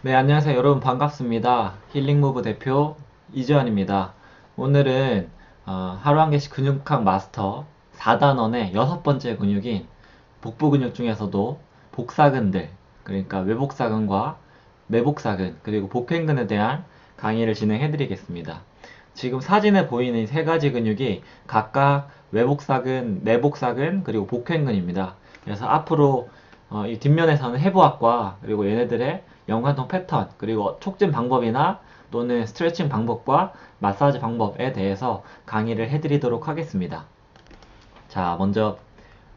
네, 안녕하세요. 여러분 반갑습니다. 힐링무브 대표 이지환입니다. 오늘은 하루 한 개씩 근육학 마스터 4단원의 여섯 번째 근육인 복부 근육 중에서도 복사근들, 그러니까 외복사근과 내복사근, 그리고 복행근에 대한 강의를 진행해 드리겠습니다. 지금 사진에 보이는 세 가지 근육이 각각 외복사근, 내복사근, 그리고 복행근입니다. 그래서 앞으로 이 뒷면에서는 해부학과 그리고 얘네들의 연관성 패턴, 그리고 촉진 방법이나 또는 스트레칭 방법과 마사지 방법에 대해서 강의를 해드리도록 하겠습니다. 자, 먼저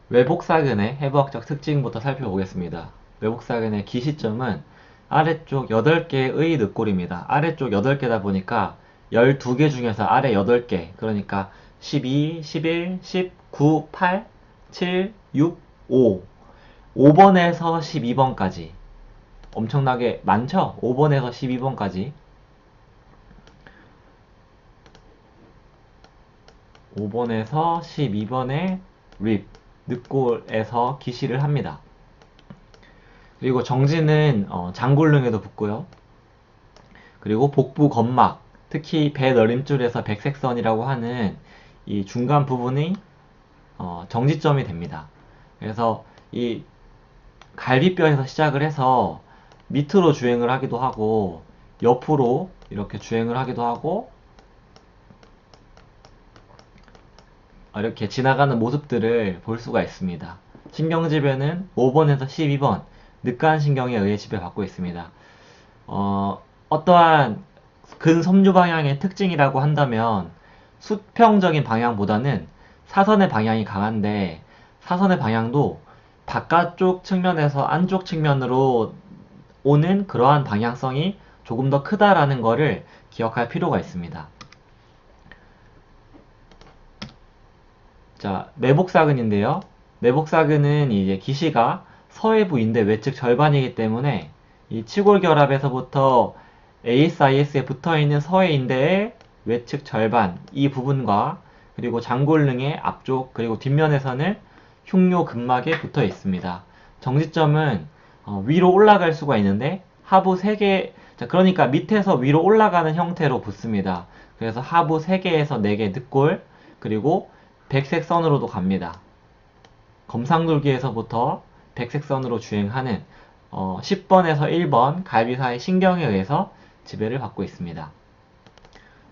외복사근의 해부학적 특징부터 살펴보겠습니다. 외복사근의 기시점은 아래쪽 8개의 늑골입니다. 아래쪽 8개다 보니까 12개 중에서 아래 8개, 그러니까 12, 11, 19, 8, 7, 6, 5. 5번에서 12번까지. 엄청나게 많죠? 5번에서 12번까지. 5번에서 12번의 립, 늑골에서 기시를 합니다. 그리고 정지는 장골릉에도 붙고요. 그리고 복부 건막, 특히 배 너림줄에서 백색선이라고 하는 이 중간 부분이 정지점이 됩니다. 그래서 이 갈비뼈에서 시작을 해서 밑으로 주행을 하기도 하고 옆으로 이렇게 주행을 하기도 하고 이렇게 지나가는 모습들을 볼 수가 있습니다. 신경지배는 5번에서 12번 늑간신경에 의해 지배받고 있습니다. 어떠한 근섬유 방향의 특징이라고 한다면 수평적인 방향보다는 사선의 방향이 강한데, 사선의 방향도 바깥쪽 측면에서 안쪽 측면으로 오는 그러한 방향성이 조금 더 크다라는 것을 기억할 필요가 있습니다. 자, 내복사근인데요. 내복사근은 이제 기시가 서해부 인대 외측 절반이기 때문에 이 치골결합에서부터 ASIS에 붙어있는 서해 인대의 외측 절반 이 부분과 그리고 장골릉의 앞쪽 그리고 뒷면에서는 흉뇨 근막에 붙어 있습니다. 정지점은 위로 올라갈 수가 있는데 하부 3개, 그러니까 밑에서 위로 올라가는 형태로 붙습니다. 그래서 하부 3개에서 4개 늑골, 그리고 백색 선으로도 갑니다. 검상돌기에서부터 백색 선으로 주행하는 10번에서 1번 갈비사의 신경에 의해서 지배를 받고 있습니다.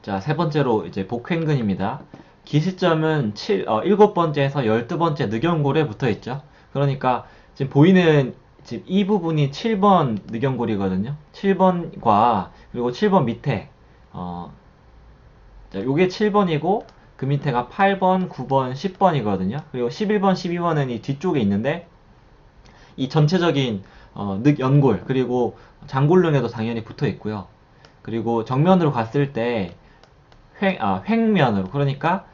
자, 세 번째로 이제 복횡근입니다. 기시점은 7번째에서 12번째 늑연골에 붙어 있죠. 그러니까 지금 보이는 지금 이 부분이 7번 늑연골이거든요. 7번과 그리고 7번 밑에 자, 요게 7번이고 그 밑에가 8번, 9번, 10번이거든요. 그리고 11번, 12번은 이 뒤쪽에 있는데 이 전체적인 늑연골 그리고 장골릉에도 당연히 붙어 있고요. 그리고 정면으로 갔을 때 횡면으로, 그러니까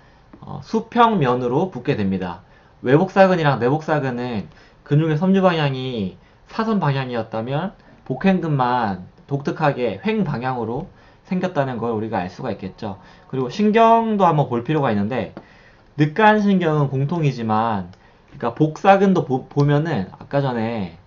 수평면으로 붙게 됩니다. 외복사근이랑 내복사근은 근육의 섬유 방향이 사선 방향이었다면 복횡근만 독특하게 횡 방향으로 생겼다는 걸 우리가 알 수가 있겠죠. 그리고 신경도 한번 볼 필요가 있는데 늑간신경은 공통이지만, 그러니까 복사근도 보면은 아까 전에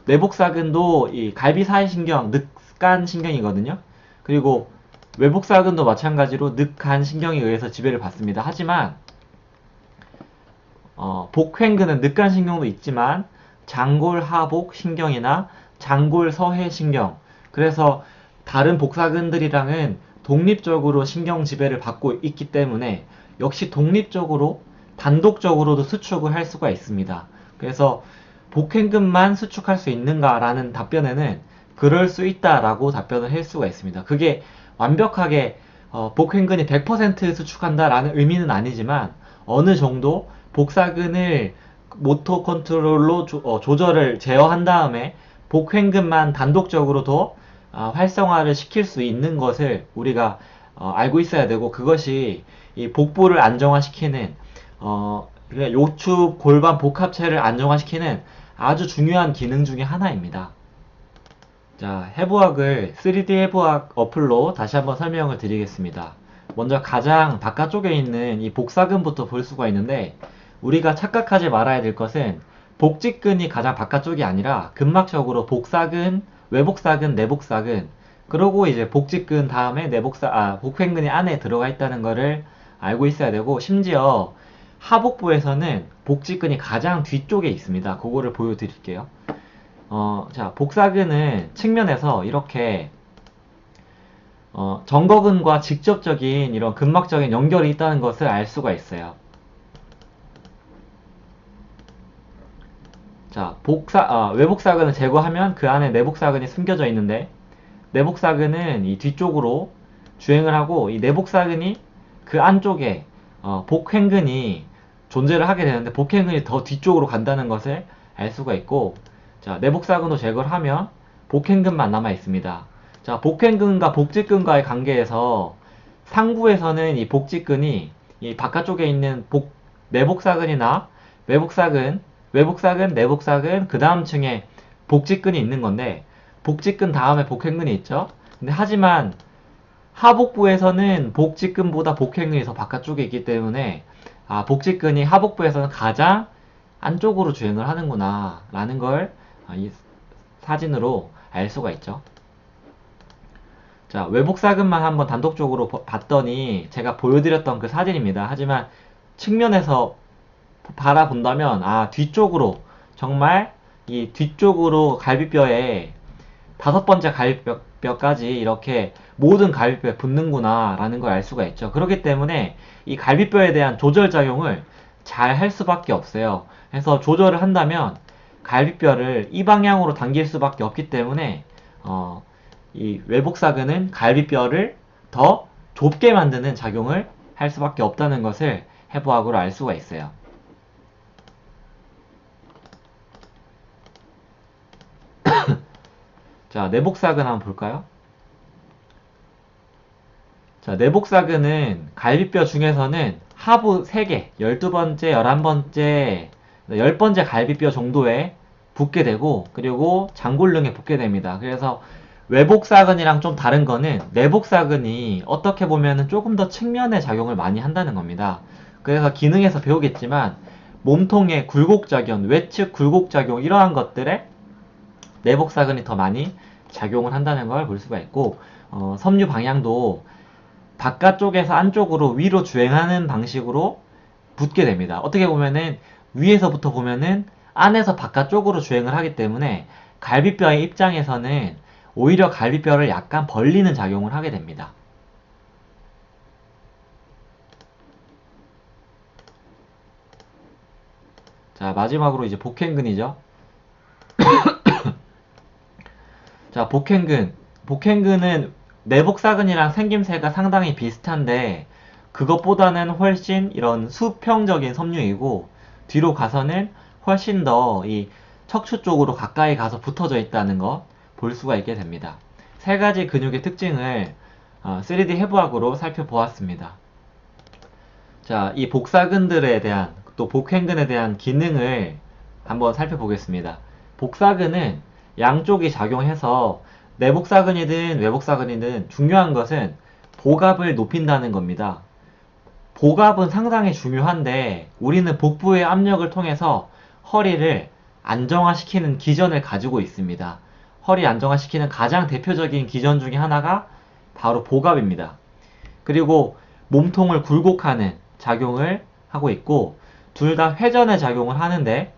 내복사근도 이 갈비사이신경 늑간신경이거든요. 그리고 외복사근도 마찬가지로 늑간신경에 의해서 지배를 받습니다. 하지만 복횡근은 늑간신경도 있지만 장골하복신경이나 장골서해신경, 그래서 다른 복사근들이랑은 독립적으로 신경 지배를 받고 있기 때문에 역시 독립적으로 단독적으로도 수축을 할 수가 있습니다. 그래서 복횡근만 수축할 수 있는가라는 답변에는 그럴 수 있다라고 답변을 할 수가 있습니다. 그게 완벽하게 복횡근이 100% 수축한다라는 의미는 아니지만 어느 정도 복사근을 모터 컨트롤로 조절을 제어한 다음에 복횡근만 단독적으로 더 활성화를 시킬 수 있는 것을 우리가 알고 있어야 되고, 그것이 이 복부를 안정화시키는 그러니까 요축 골반 복합체를 안정화시키는 아주 중요한 기능 중에 하나입니다. 자, 해부학을 3D 해부학 어플로 다시 한번 설명을 드리겠습니다. 먼저 가장 바깥쪽에 있는 이 복사근부터 볼 수가 있는데, 우리가 착각하지 말아야 될 것은 복직근이 가장 바깥쪽이 아니라 근막적으로 복사근, 외복사근, 내복사근, 그러고 이제 복직근 다음에 복횡근이 안에 들어가 있다는 거를 알고 있어야 되고, 심지어 하복부에서는 복직근이 가장 뒤쪽에 있습니다. 그거를 보여드릴게요. 자, 복사근은 측면에서 이렇게 정거근과 직접적인 이런 근막적인 연결이 있다는 것을 알 수가 있어요. 자, 외복사근을 제거하면 그 안에 내복사근이 숨겨져 있는데, 내복사근은 이 뒤쪽으로 주행을 하고, 이 내복사근이 그 안쪽에 복횡근이 존재를 하게 되는데, 복횡근이 더 뒤쪽으로 간다는 것을 알 수가 있고, 자, 내복사근도 제거를 하면 복횡근만 남아 있습니다. 자, 복횡근과 복직근과의 관계에서 상부에서는 이 복직근이 이 바깥쪽에 있는 내복사근이나 외복사근, 내복사근, 그 다음 층에 복직근이 있는 건데, 복직근 다음에 복횡근이 있죠. 근데 하지만 하복부에서는 복직근보다 복횡근이 더 바깥쪽에 있기 때문에, 복직근이 하복부에서는 가장 안쪽으로 주행을 하는구나 라는 걸 이 사진으로 알 수가 있죠. 자, 외복사근만 한번 단독적으로 봤더니 제가 보여드렸던 그 사진입니다. 하지만 측면에서 바라본다면, 뒤쪽으로, 정말 이 뒤쪽으로 갈비뼈에 5번째 갈비뼈까지 이렇게 모든 갈비뼈에 붙는구나 라는 걸 알 수가 있죠. 그렇기 때문에 이 갈비뼈에 대한 조절작용을 잘 할 수밖에 없어요. 그래서 조절을 한다면 갈비뼈를 이 방향으로 당길 수밖에 없기 때문에 이 외복사근은 갈비뼈를 더 좁게 만드는 작용을 할 수밖에 없다는 것을 해부학으로 알 수가 있어요. 자, 내복사근 한번 볼까요? 자, 내복사근은 갈비뼈 중에서는 하부 3개, 12번째, 11번째, 10번째 갈비뼈 정도에 붙게 되고, 그리고 장골릉에 붙게 됩니다. 그래서 외복사근이랑 좀 다른 거는 내복사근이 어떻게 보면은 조금 더 측면에 작용을 많이 한다는 겁니다. 그래서 기능에서 배우겠지만 몸통의 굴곡작용, 외측 굴곡작용 이러한 것들에 내복사근이 더 많이 작용을 한다는 걸 볼 수가 있고, 섬유 방향도 바깥쪽에서 안쪽으로 위로 주행하는 방식으로 붙게 됩니다. 어떻게 보면은 위에서부터 보면은 안에서 바깥쪽으로 주행을 하기 때문에 갈비뼈의 입장에서는 오히려 갈비뼈를 약간 벌리는 작용을 하게 됩니다. 자, 마지막으로 이제 복횡근이죠. 자, 복횡근. 복횡근은 내복사근이랑 생김새가 상당히 비슷한데, 그것보다는 훨씬 이런 수평적인 섬유이고, 뒤로 가서는 훨씬 더 이 척추 쪽으로 가까이 가서 붙어져 있다는 거 볼 수가 있게 됩니다. 3가지 근육의 특징을 3D 해부학으로 살펴보았습니다. 자, 이 복사근들에 대한, 또 복횡근에 대한 기능을 한번 살펴보겠습니다. 복사근은 양쪽이 작용해서 내복사근이든 외복사근이든 중요한 것은 복압을 높인다는 겁니다. 복압은 상당히 중요한데, 우리는 복부의 압력을 통해서 허리를 안정화시키는 기전을 가지고 있습니다. 허리 안정화시키는 가장 대표적인 기전 중에 하나가 바로 복압입니다. 그리고 몸통을 굴곡하는 작용을 하고 있고, 둘 다 회전의 작용을 하는데,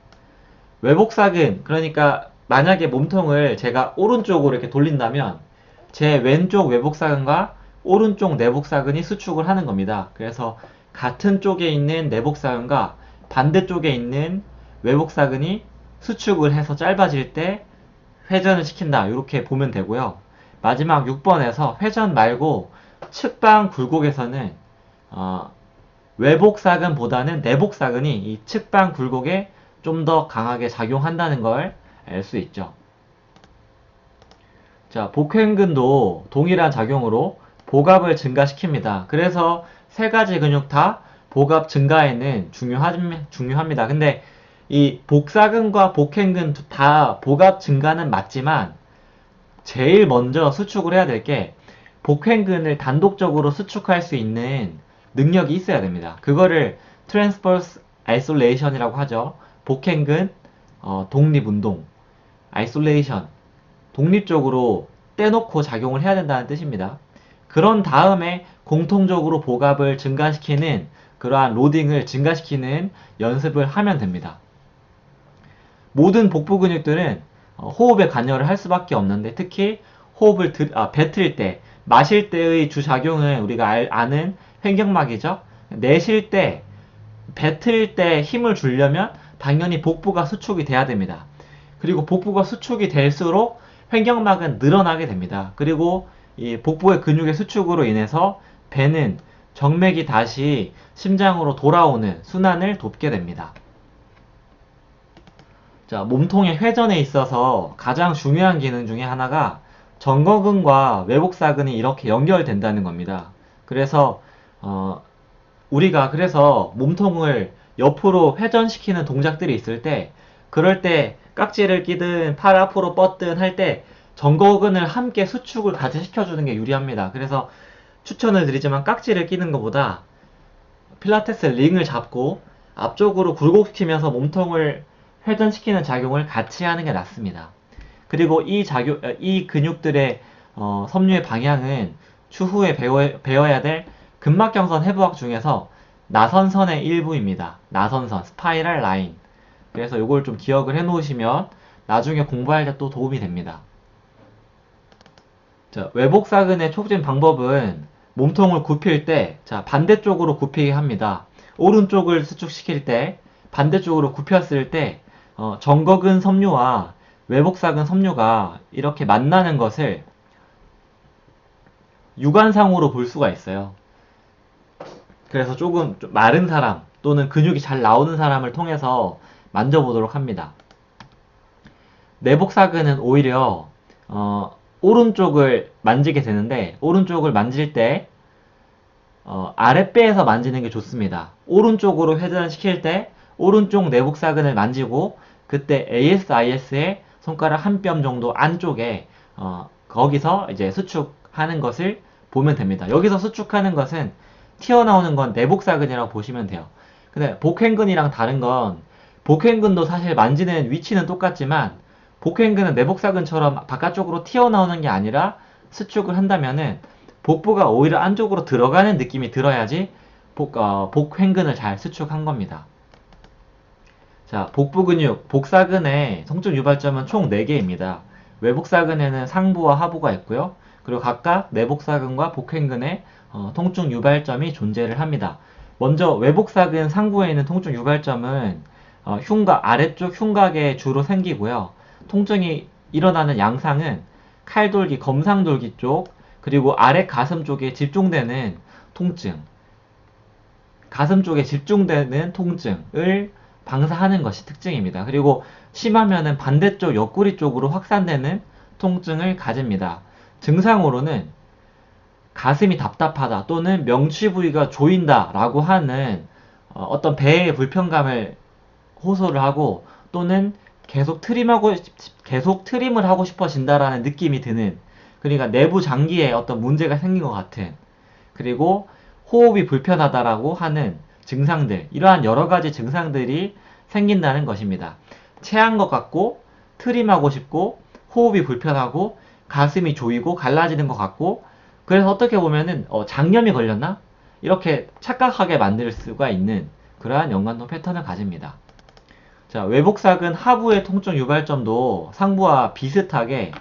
외복사근, 그러니까 만약에 몸통을 제가 오른쪽으로 이렇게 돌린다면 제 왼쪽 외복사근과 오른쪽 내복사근이 수축을 하는 겁니다. 그래서 같은 쪽에 있는 내복사근과 반대쪽에 있는 외복사근이 수축을 해서 짧아질 때 회전을 시킨다, 이렇게 보면 되고요. 마지막 6번에서 회전 말고 측방 굴곡에서는 외복사근보다는 내복사근이 이 측방 굴곡에 좀 더 강하게 작용한다는 걸 알 수 있죠. 자, 복횡근도 동일한 작용으로 복압을 증가시킵니다. 그래서 3가지 근육 다 복압 증가에는 중요합니다. 근데 이 복사근과 복횡근 다 복압 증가는 맞지만, 제일 먼저 수축을 해야 될 게 복횡근을 단독적으로 수축할 수 있는 능력이 있어야 됩니다. 그거를 트랜스버스 아이솔레이션이라고 하죠. 복횡근 독립운동, 아이솔레이션, 독립적으로 떼놓고 작용을 해야 된다는 뜻입니다. 그런 다음에 공통적으로 복압을 증가시키는 그러한 로딩을 증가시키는 연습을 하면 됩니다. 모든 복부 근육들은 호흡에 관여를 할 수밖에 없는데 특히 호흡을 뱉을 때, 마실 때의 주작용은 우리가 아는 횡격막이죠. 내쉴 때, 뱉을 때 힘을 주려면 당연히 복부가 수축이 돼야 됩니다. 그리고 복부가 수축이 될수록 횡격막은 늘어나게 됩니다. 그리고 이 복부의 근육의 수축으로 인해서 배는 정맥이 다시 심장으로 돌아오는 순환을 돕게 됩니다. 자, 몸통의 회전에 있어서 가장 중요한 기능 중에 하나가 정거근과 외복사근이 이렇게 연결된다는 겁니다. 그래서 우리가 그래서 몸통을 옆으로 회전시키는 동작들이 있을 때, 그럴 때 깍지를 끼든 팔 앞으로 뻗든 할 때 정거근을 함께 수축을 같이 시켜주는 게 유리합니다. 그래서 추천을 드리지만 깍지를 끼는 것보다 필라테스 링을 잡고 앞쪽으로 굴곡시키면서 몸통을 회전시키는 작용을 같이 하는 게 낫습니다. 그리고 이 근육들의 섬유의 방향은 추후에 배워야 될 근막경선 해부학 중에서 나선선의 일부입니다. 나선선, 스파이럴 라인. 그래서 이걸 좀 기억을 해 놓으시면 나중에 공부할 때 또 도움이 됩니다. 자, 외복사근의 촉진 방법은 몸통을 굽힐 때, 자, 반대쪽으로 굽히게 합니다. 오른쪽을 수축시킬 때, 반대쪽으로 굽혔을 때, 정거근 섬유와 외복사근 섬유가 이렇게 만나는 것을 육안상으로 볼 수가 있어요. 그래서 조금 좀 마른 사람 또는 근육이 잘 나오는 사람을 통해서 만져보도록 합니다. 내복사근은 오히려 오른쪽을 만지게 되는데, 오른쪽을 만질 때 아랫배에서 만지는 게 좋습니다. 오른쪽으로 회전시킬 때 오른쪽 내복사근을 만지고, 그때 ASIS의 손가락 한 뼘 정도 안쪽에 거기서 이제 수축하는 것을 보면 됩니다. 여기서 수축하는 것은 튀어나오는 건 내복사근이라고 보시면 돼요. 근데 복횡근이랑 다른 건, 복횡근도 사실 만지는 위치는 똑같지만 복횡근은 내복사근처럼 바깥쪽으로 튀어나오는 게 아니라 수축을 한다면은 복부가 오히려 안쪽으로 들어가는 느낌이 들어야지 복횡근을 잘 수축한 겁니다. 자, 복부 근육, 복사근의 통증 유발점은 총 4개입니다. 외복사근에는 상부와 하부가 있고요. 그리고 각각 내복사근과 복횡근의 통증 유발점이 존재를 합니다. 먼저 외복사근 상부에 있는 통증 유발점은 아래쪽 흉곽에 주로 생기고요. 통증이 일어나는 양상은 칼돌기, 검상돌기 쪽, 그리고 아래 가슴 쪽에 집중되는 통증, 가슴 쪽에 집중되는 통증을 방사하는 것이 특징입니다. 그리고 심하면은 반대쪽 옆구리 쪽으로 확산되는 통증을 가집니다. 증상으로는 가슴이 답답하다 또는 명치 부위가 조인다 라고 하는 어떤 배의 불편감을 호소를 하고, 또는 계속 트림을 하고 싶어진다라는 느낌이 드는, 그러니까 내부 장기에 어떤 문제가 생긴 것 같은, 그리고 호흡이 불편하다라고 하는 증상들, 이러한 여러 가지 증상들이 생긴다는 것입니다. 체한 것 같고, 트림하고 싶고, 호흡이 불편하고, 가슴이 조이고 갈라지는 것 같고, 그래서 어떻게 보면은 장염이 걸렸나? 이렇게 착각하게 만들 수가 있는 그러한 연관성 패턴을 가집니다. 자, 외복사근 하부의 통증 유발점도 상부와 비슷하게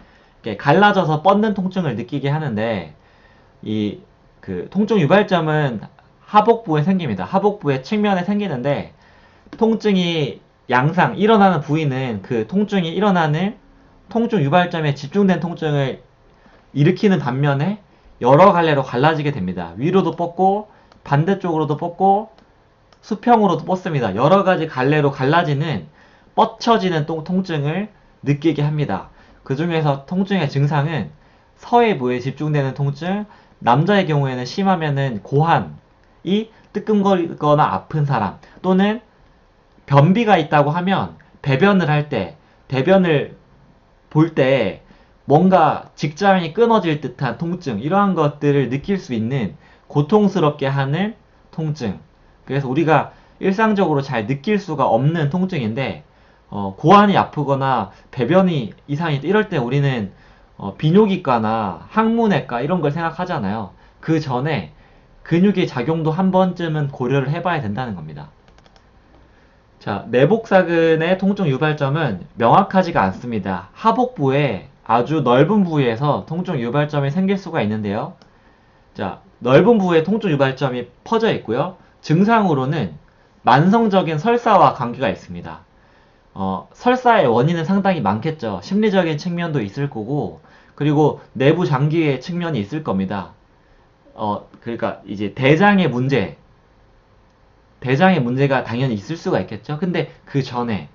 이렇게 갈라져서 뻗는 통증을 느끼게 하는데, 그 통증 유발점은 하복부에 생깁니다. 하복부의 측면에 생기는데, 통증이 일어나는 부위는 그 통증이 일어나는 통증 유발점에 집중된 통증을 일으키는 반면에 여러 갈래로 갈라지게 됩니다. 위로도 뻗고, 반대쪽으로도 뻗고, 수평으로도 뻗습니다. 여러 가지 갈래로 갈라지는, 뻗쳐지는 통증을 느끼게 합니다. 그 중에서 통증의 증상은 서해부에 집중되는 통증, 남자의 경우에는 심하면은 고환이 뜨끔거리거나 아픈 사람, 또는 변비가 있다고 하면 배변을 할 때, 배변을 볼 때 뭔가 직장이 끊어질 듯한 통증, 이러한 것들을 느낄 수 있는 고통스럽게 하는 통증. 그래서 우리가 일상적으로 잘 느낄 수가 없는 통증인데, 고환이 아프거나 배변이 이상이 이럴 때 우리는 비뇨기과나 항문외과 이런 걸 생각하잖아요. 그 전에 근육의 작용도 한 번쯤은 고려를 해봐야 된다는 겁니다. 자, 내복사근의 통증 유발점은 명확하지가 않습니다. 하복부의 아주 넓은 부위에서 통증 유발점이 생길 수가 있는데요. 자, 넓은 부위에 통증 유발점이 퍼져 있고요. 증상으로는 만성적인 설사와 관계가 있습니다. 설사의 원인은 상당히 많겠죠. 심리적인 측면도 있을 거고, 그리고 내부 장기의 측면이 있을 겁니다. 그러니까 이제 대장의 문제가 당연히 있을 수가 있겠죠. 근데 그 전에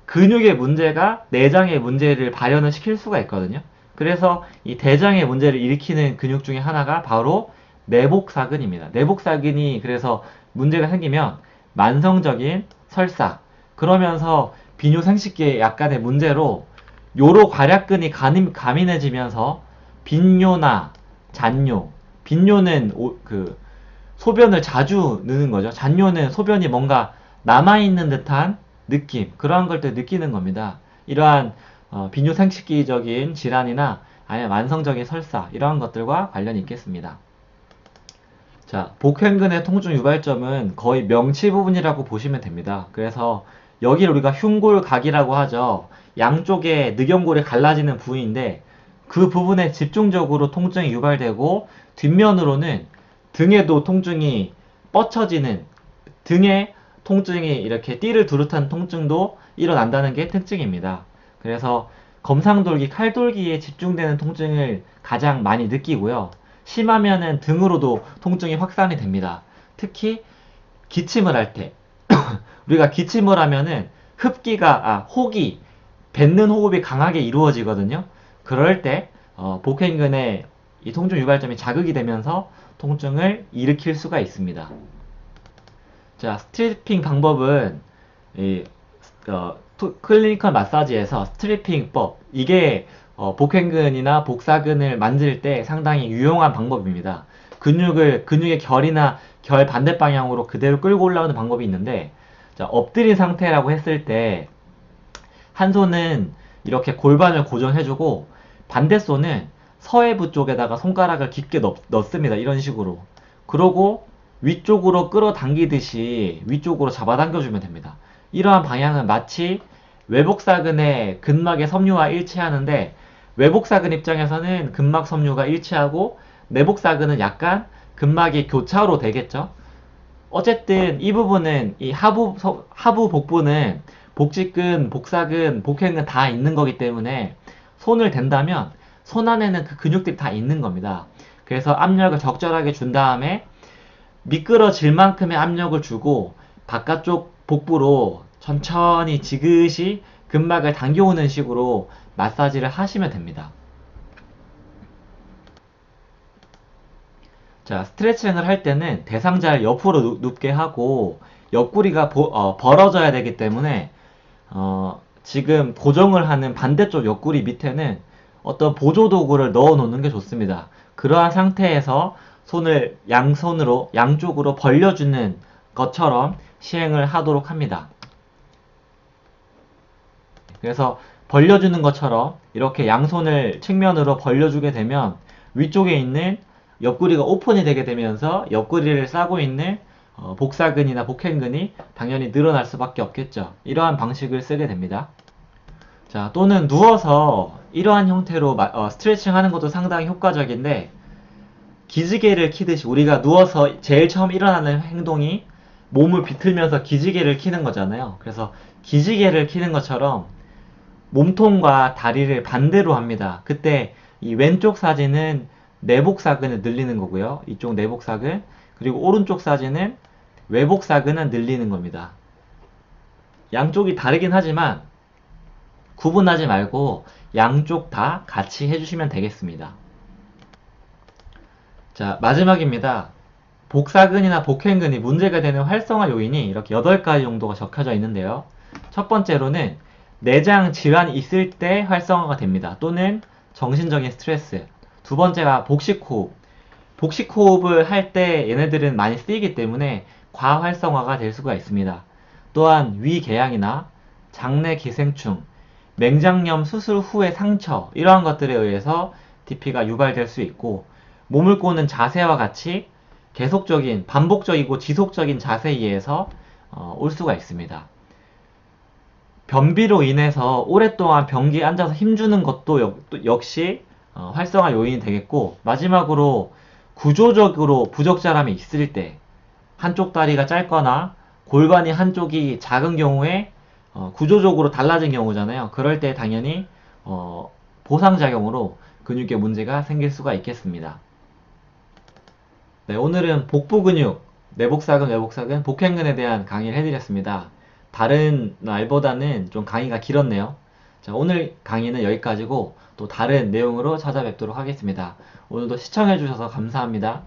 근육의 문제가 내장의 문제를 발현을 시킬 수가 있거든요. 그래서 이 대장의 문제를 일으키는 근육 중에 하나가 바로 내복사근입니다. 내복사근이 그래서 문제가 생기면 만성적인 설사, 그러면서 비뇨생식기에 약간의 문제로 요로 괄약근이 가민해지면서 빈뇨나 잔뇨, 빈뇨는 소변을 자주 느는 거죠. 잔뇨는 소변이 뭔가 남아있는 듯한 느낌, 그러한 걸 때 느끼는 겁니다. 이러한 비뇨생식기적인 질환이나 아니면 만성적인 설사, 이러한 것들과 관련이 있겠습니다. 자, 복횡근의 통증 유발점은 거의 명치 부분이라고 보시면 됩니다. 그래서 여기를 우리가 흉골각이라고 하죠. 양쪽에 늑연골이 갈라지는 부위인데 그 부분에 집중적으로 통증이 유발되고 뒷면으로는 등에도 통증이 뻗쳐지는, 등에 통증이 이렇게 띠를 두릇한 통증도 일어난다는 게 특징입니다. 그래서 검상돌기, 칼돌기에 집중되는 통증을 가장 많이 느끼고요. 심하면은 등으로도 통증이 확산이 됩니다. 특히 기침을 할 때 우리가 기침을 하면은 호흡이 뱉는 호흡이 강하게 이루어지거든요. 그럴 때 복횡근의 이 통증 유발점이 자극이 되면서 통증을 일으킬 수가 있습니다. 자, 스트리핑 방법은 이, 클리니컬 마사지에서 스트리핑법, 이게 복횡근이나 복사근을 만질 때 상당히 유용한 방법입니다. 근육의 결이나 결 반대 방향으로 그대로 끌고 올라오는 방법이 있는데, 자, 엎드린 상태라고 했을 때 한 손은 이렇게 골반을 고정해주고 반대 손은 서해부 쪽에다가 손가락을 깊게 넣습니다. 이런 식으로. 그러고 위쪽으로 끌어당기듯이 위쪽으로 잡아당겨주면 됩니다. 이러한 방향은 마치 외복사근의 근막의 섬유와 일치하는데, 외복사근 입장에서는 근막 섬유가 일치하고 내복사근은 약간 근막이 교차로 되겠죠. 어쨌든 이 부분은 이 하부 복부는 복직근, 복사근, 복횡근 다 있는 거기 때문에 손을 댄다면 손 안에는 그 근육들이 다 있는 겁니다. 그래서 압력을 적절하게 준 다음에 미끄러질 만큼의 압력을 주고 바깥쪽 복부로 천천히 지그시 근막을 당겨오는 식으로 마사지를 하시면 됩니다. 자, 스트레칭을 할 때는 대상자를 옆으로 눕게 하고 옆구리가 벌어져야 되기 때문에 지금 고정을 하는 반대쪽 옆구리 밑에는 어떤 보조 도구를 넣어 놓는 게 좋습니다. 그러한 상태에서 손을 양쪽으로 벌려주는 것처럼 시행을 하도록 합니다. 그래서 벌려주는 것처럼 이렇게 양손을 측면으로 벌려주게 되면 위쪽에 있는 옆구리가 오픈이 되게 되면서 옆구리를 싸고 있는 복사근이나 복횡근이 당연히 늘어날 수밖에 없겠죠. 이러한 방식을 쓰게 됩니다. 자, 또는 누워서 이러한 형태로 스트레칭 하는 것도 상당히 효과적인데, 기지개를 키듯이 우리가 누워서 제일 처음 일어나는 행동이 몸을 비틀면서 기지개를 키는 거잖아요. 그래서 기지개를 키는 것처럼 몸통과 다리를 반대로 합니다. 그때 이 왼쪽 사진은 내복사근을 늘리는 거고요. 이쪽 내복사근, 그리고 오른쪽 사진은 외복사근을 늘리는 겁니다. 양쪽이 다르긴 하지만 구분하지 말고 양쪽 다 같이 해주시면 되겠습니다. 자, 마지막입니다. 복사근이나 복횡근이 문제가 되는 활성화 요인이 이렇게 8가지 정도가 적혀져 있는데요. 첫 번째로는 내장 질환이 있을 때 활성화가 됩니다. 또는 정신적인 스트레스. 두 번째가 복식호흡. 복식호흡을 할 때 얘네들은 많이 쓰이기 때문에 과활성화가 될 수가 있습니다. 또한 위궤양이나 장내 기생충, 맹장염 수술 후의 상처 이러한 것들에 의해서 DP가 유발될 수 있고 몸을 꼬는 자세와 같이 계속적인 반복적이고 지속적인 자세에 의해서 올 수가 있습니다. 변비로 인해서 오랫동안 변기에 앉아서 힘주는 것도 역시 활성화 요인이 되겠고 마지막으로 구조적으로 부적절함이 있을 때 한쪽 다리가 짧거나 골반이 한쪽이 작은 경우에 구조적으로 달라진 경우잖아요. 그럴 때 당연히 보상작용으로 근육에 문제가 생길 수가 있겠습니다. 네, 오늘은 복부 근육, 내복사근, 외복사근, 복행근에 대한 강의를 해드렸습니다. 다른 날보다는 좀 강의가 길었네요. 자, 오늘 강의는 여기까지고 또 다른 내용으로 찾아뵙도록 하겠습니다. 오늘도 시청해주셔서 감사합니다.